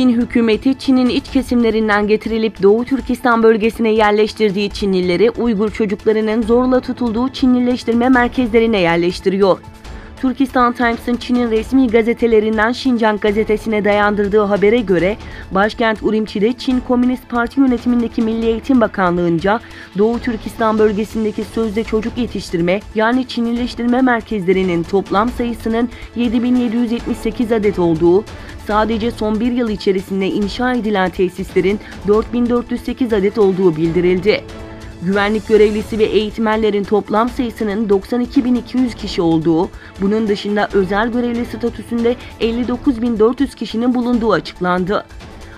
Çin hükümeti, Çin'in iç kesimlerinden getirilip Doğu Türkistan bölgesine yerleştirdiği Çinlileri Uygur çocuklarının zorla tutulduğu Çinlileştirme merkezlerine yerleştiriyor. Türkistan Times'ın Çin'in resmi gazetelerinden Şincan gazetesine dayandırdığı habere göre, başkent Urumçi'de Çin Komünist Parti yönetimindeki Milli Eğitim Bakanlığı'nca Doğu Türkistan bölgesindeki sözde çocuk yetiştirme yani Çinlileştirme merkezlerinin toplam sayısının 7.778 adet olduğu, sadece son bir yıl içerisinde inşa edilen tesislerin 4.408 adet olduğu bildirildi. Güvenlik görevlisi ve eğitmenlerin toplam sayısının 92.200 kişi olduğu, bunun dışında özel görevli statüsünde 59.400 kişinin bulunduğu açıklandı.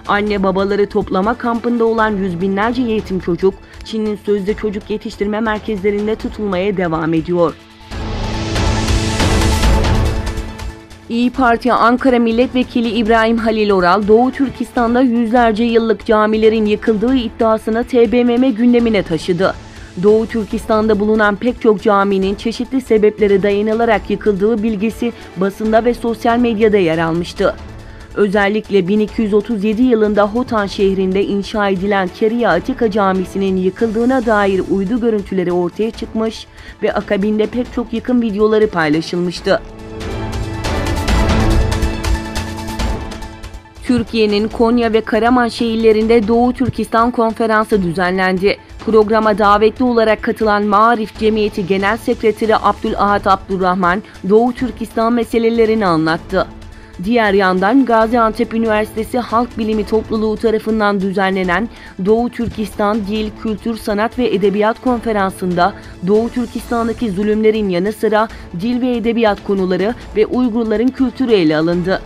Anne babaları toplama kampında olan yüz binlerce yetim çocuk, Çin'in sözde çocuk yetiştirme merkezlerinde tutulmaya devam ediyor. İYİ Parti Ankara Milletvekili İbrahim Halil Oral, Doğu Türkistan'da yüzlerce yıllık camilerin yıkıldığı iddiasını TBMM gündemine taşıdı. Doğu Türkistan'da bulunan pek çok caminin çeşitli sebeplere dayanılarak yıkıldığı bilgisi basında ve sosyal medyada yer almıştı. Özellikle 1237 yılında Hotan şehrinde inşa edilen Keriye Atika Camisi'nin yıkıldığına dair uydu görüntüleri ortaya çıkmış ve akabinde pek çok yıkım videoları paylaşılmıştı. Türkiye'nin Konya ve Karaman şehirlerinde Doğu Türkistan Konferansı düzenlendi. Programa davetli olarak katılan Maarif Cemiyeti Genel Sekreteri Abdülahad Abdurrahman, Doğu Türkistan meselelerini anlattı. Diğer yandan Gaziantep Üniversitesi Halk Bilimi Topluluğu tarafından düzenlenen Doğu Türkistan Dil, Kültür, Sanat ve Edebiyat Konferansı'nda Doğu Türkistan'daki zulümlerin yanı sıra dil ve edebiyat konuları ve Uygurların kültürü ele alındı.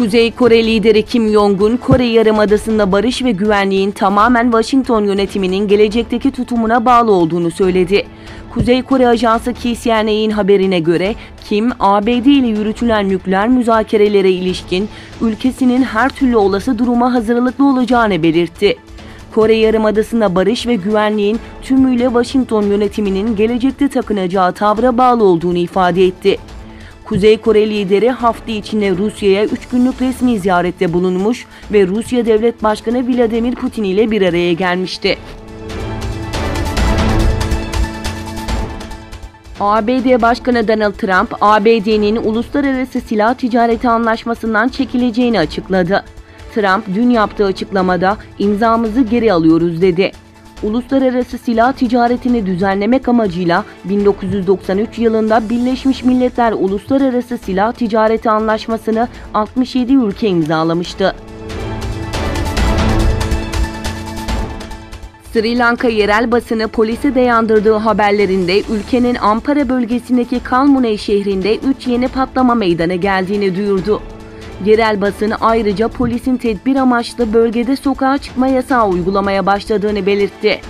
Kuzey Kore lideri Kim Jong-un, Kore Yarımadası'nda barış ve güvenliğin tamamen Washington yönetiminin gelecekteki tutumuna bağlı olduğunu söyledi. Kuzey Kore ajansı KCNA'nın haberine göre Kim, ABD ile yürütülen nükleer müzakerelere ilişkin ülkesinin her türlü olası duruma hazırlıklı olacağını belirtti. Kore Yarımadası'nda barış ve güvenliğin tümüyle Washington yönetiminin gelecekte takınacağı tavra bağlı olduğunu ifade etti. Kuzey Kore lideri hafta içinde Rusya'ya 3 günlük resmi ziyarette bulunmuş ve Rusya Devlet Başkanı Vladimir Putin ile bir araya gelmişti. ABD Başkanı Donald Trump, ABD'nin uluslararası silah ticareti anlaşmasından çekileceğini açıkladı. Trump dün yaptığı açıklamada imzamızı geri alıyoruz dedi. Uluslararası silah ticaretini düzenlemek amacıyla 1993 yılında Birleşmiş Milletler Uluslararası Silah Ticareti Anlaşması'nı 67 ülke imzalamıştı. Sri Lanka yerel basını polise dayandırdığı haberlerinde ülkenin Ampara bölgesindeki Kalmuney şehrinde 3 yeni patlama meydana geldiğini duyurdu. Yerel basın ayrıca polisin tedbir amaçlı bölgede sokağa çıkma yasağı uygulamaya başladığını belirtti.